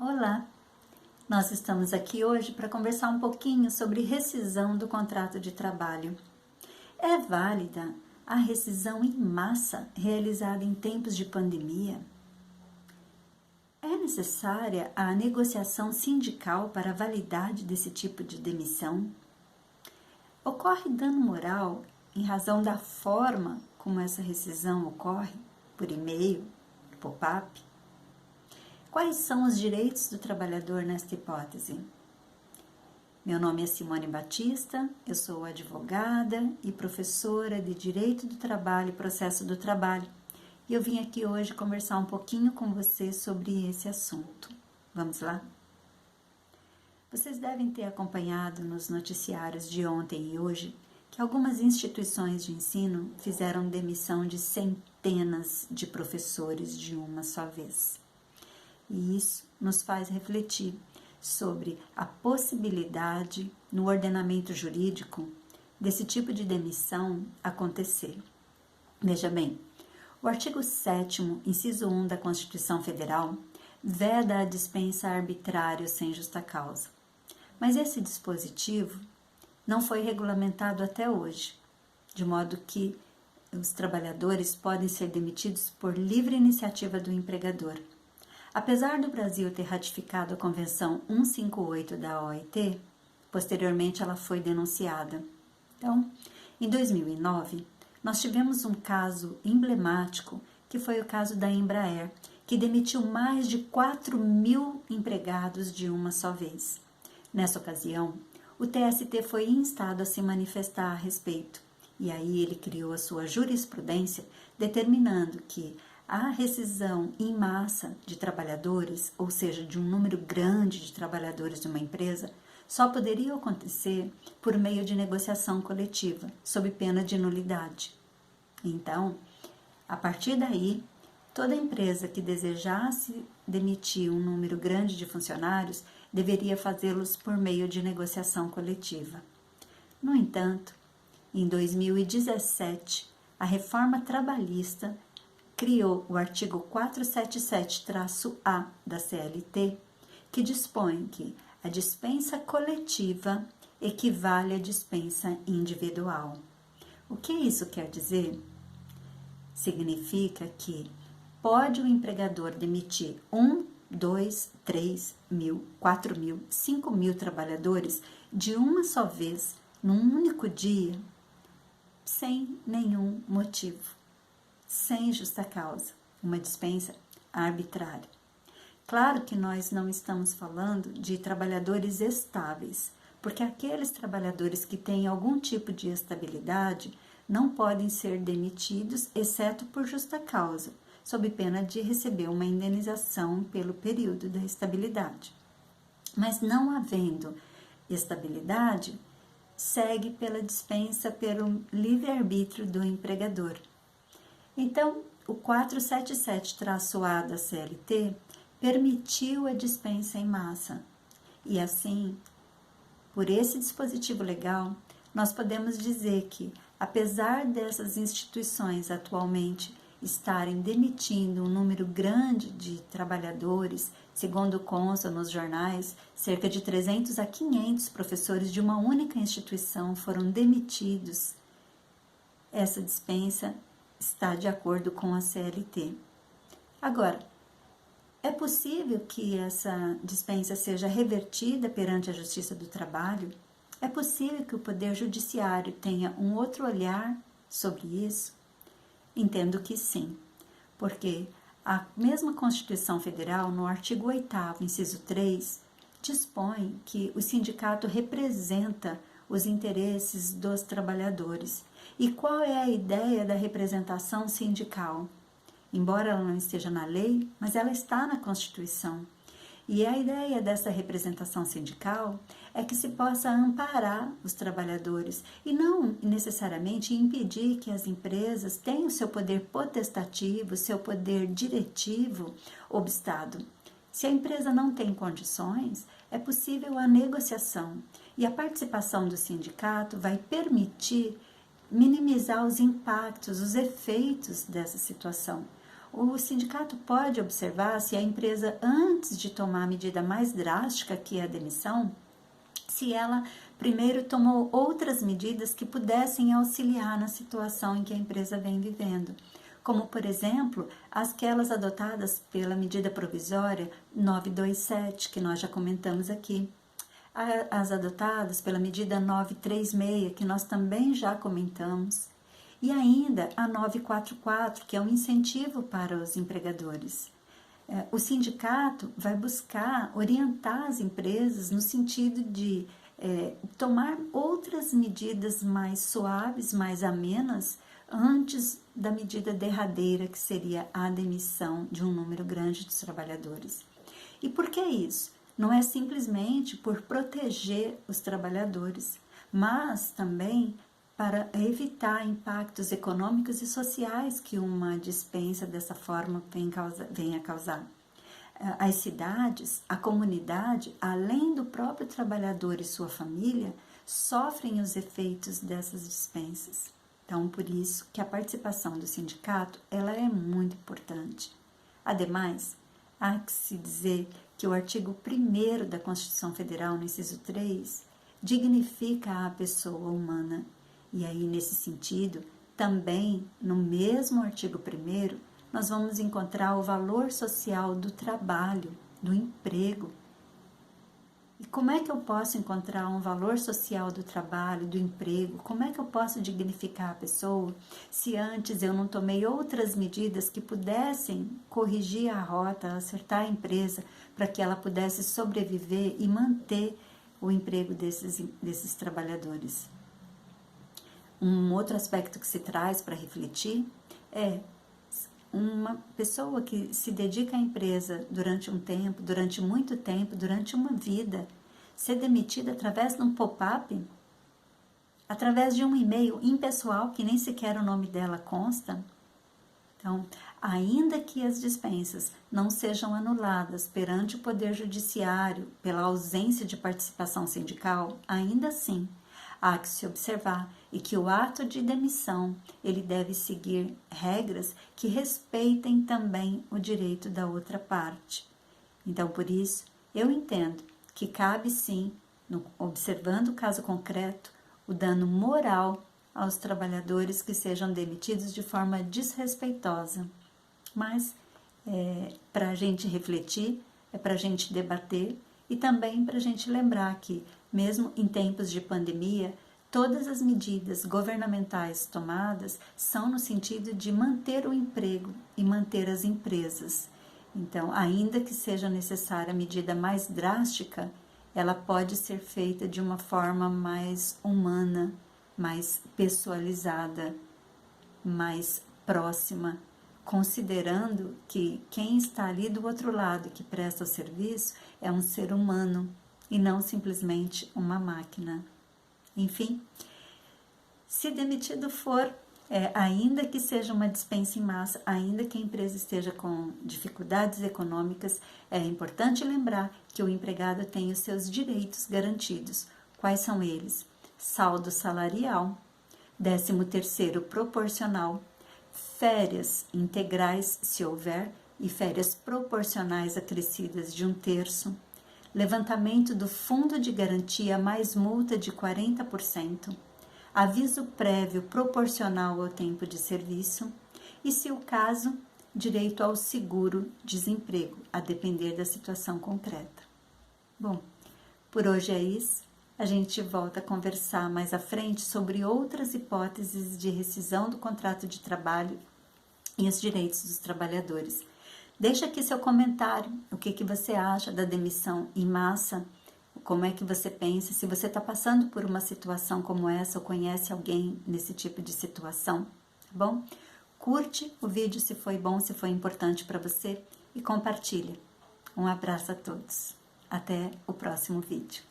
Olá! Nós estamos aqui hoje para conversar um pouquinho sobre rescisão do contrato de trabalho. É válida a rescisão em massa realizada em tempos de pandemia? É necessária a negociação sindical para a validade desse tipo de demissão? Ocorre dano moral em razão da forma como essa rescisão ocorre, por e-mail, pop-up? Quais são os direitos do trabalhador nesta hipótese? Meu nome é Simone Batista, eu sou advogada e professora de Direito do Trabalho e Processo do Trabalho, e eu vim aqui hoje conversar um pouquinho com você sobre esse assunto. Vamos lá? Vocês devem ter acompanhado nos noticiários de ontem e hoje que algumas instituições de ensino fizeram demissão de centenas de professores de uma só vez. E isso nos faz refletir sobre a possibilidade no ordenamento jurídico desse tipo de demissão acontecer. Veja bem, o artigo 7º, inciso 1 da Constituição Federal, veda a dispensa arbitrária sem justa causa. Mas esse dispositivo não foi regulamentado até hoje, de modo que os trabalhadores podem ser demitidos por livre iniciativa do empregador. Apesar do Brasil ter ratificado a Convenção 158 da OIT, posteriormente ela foi denunciada. Então, em 2009, nós tivemos um caso emblemático, que foi o caso da Embraer, que demitiu mais de 4.000 empregados de uma só vez. Nessa ocasião, o TST foi instado a se manifestar a respeito, e aí ele criou a sua jurisprudência, determinando que a rescisão em massa de trabalhadores, ou seja, de um número grande de trabalhadores de uma empresa, só poderia acontecer por meio de negociação coletiva, sob pena de nulidade. Então, a partir daí, toda empresa que desejasse demitir um número grande de funcionários deveria fazê-los por meio de negociação coletiva. No entanto, em 2017, a reforma trabalhista criou o artigo 477-A da CLT, que dispõe que a dispensa coletiva equivale à dispensa individual. O que isso quer dizer? Significa que pode o empregador demitir 1, 2, 3 mil, 4 mil, 5 mil trabalhadores de uma só vez, num único dia, sem nenhum motivo, sem justa causa, uma dispensa arbitrária. Claro que nós não estamos falando de trabalhadores estáveis, porque aqueles trabalhadores que têm algum tipo de estabilidade não podem ser demitidos, exceto por justa causa, sob pena de receber uma indenização pelo período da estabilidade. Mas não havendo estabilidade, segue pela dispensa pelo livre-arbítrio do empregador. Então, o 477-A da CLT permitiu a dispensa em massa. E assim, por esse dispositivo legal, nós podemos dizer que, apesar dessas instituições atualmente estarem demitindo um número grande de trabalhadores, segundo consta nos jornais, cerca de 300 a 500 professores de uma única instituição foram demitidos, essa dispensa está de acordo com a CLT. Agora, é possível que essa dispensa seja revertida perante a Justiça do Trabalho? É possível que o Poder Judiciário tenha um outro olhar sobre isso? Entendo que sim, porque a mesma Constituição Federal, no artigo 8º, inciso 3, dispõe que o sindicato representa os interesses dos trabalhadores. E qual é a ideia da representação sindical? Embora ela não esteja na lei, mas ela está na Constituição. E a ideia dessa representação sindical é que se possa amparar os trabalhadores e não necessariamente impedir que as empresas tenham seu poder potestativo, seu poder diretivo obstado. Se a empresa não tem condições, é possível a negociação e a participação do sindicato vai permitir minimizar os impactos, os efeitos dessa situação. o sindicato pode observar se a empresa, antes de tomar a medida mais drástica, que é a demissão, se ela primeiro tomou outras medidas que pudessem auxiliar na situação em que a empresa vem vivendo, como, por exemplo, aquelas adotadas pela medida provisória 927, que nós já comentamos aqui, as adotadas pela medida 936, que nós também já comentamos, e ainda a 944, que é um incentivo para os empregadores. O sindicato vai buscar orientar as empresas no sentido de tomar outras medidas mais suaves, mais amenas, antes da medida derradeira, que seria a demissão de um número grande de trabalhadores. E por que isso? Não é simplesmente por proteger os trabalhadores, mas também para evitar impactos econômicos e sociais que uma dispensa dessa forma vem a causar. As cidades, a comunidade, além do próprio trabalhador e sua família, sofrem os efeitos dessas dispensas. Então, por isso que a participação do sindicato ela é muito importante. Ademais, há que se dizer que o artigo 1º da Constituição Federal, no inciso 3, dignifica a pessoa humana. E aí, nesse sentido, também, no mesmo artigo 1º, nós vamos encontrar o valor social do trabalho, do emprego. E como é que eu posso encontrar um valor social do trabalho, do emprego? Como é que eu posso dignificar a pessoa se antes eu não tomei outras medidas que pudessem corrigir a rota, acertar a empresa para que ela pudesse sobreviver e manter o emprego desses trabalhadores? Um outro aspecto que se traz para refletir é uma pessoa que se dedica à empresa durante um tempo, durante muito tempo, durante uma vida, ser demitida através de um pop-up, através de um e-mail impessoal que nem sequer o nome dela consta. Então, ainda que as dispensas não sejam anuladas perante o Poder Judiciário pela ausência de participação sindical, ainda assim, há que se observar e que o ato de demissão ele deve seguir regras que respeitem também o direito da outra parte. Então, por isso, eu entendo que cabe sim, observando o caso concreto, o dano moral aos trabalhadores que sejam demitidos de forma desrespeitosa. Mas para a gente refletir, para a gente debater e também para a gente lembrar que, mesmo em tempos de pandemia, todas as medidas governamentais tomadas são no sentido de manter o emprego e manter as empresas. Então, ainda que seja necessária a medida mais drástica, ela pode ser feita de uma forma mais humana, mais pessoalizada, mais próxima, considerando que quem está ali do outro lado, que presta o serviço, é um ser humano e não simplesmente uma máquina. Enfim, se demitido for, ainda que seja uma dispensa em massa, ainda que a empresa esteja com dificuldades econômicas, é importante lembrar que o empregado tem os seus direitos garantidos. Quais são eles? Saldo salarial, 13º proporcional, férias integrais, se houver, e férias proporcionais acrescidas de 1/3, levantamento do fundo de garantia mais multa de 40%, aviso prévio proporcional ao tempo de serviço e, se o caso, direito ao seguro-desemprego, a depender da situação concreta. Bom, por hoje é isso. A gente volta a conversar mais à frente sobre outras hipóteses de rescisão do contrato de trabalho e os direitos dos trabalhadores. Deixa aqui seu comentário, o que você acha da demissão em massa, como é que você pensa, se você está passando por uma situação como essa ou conhece alguém nesse tipo de situação, tá bom? Curte o vídeo se foi bom, se foi importante para você e compartilha. Um abraço a todos. Até o próximo vídeo.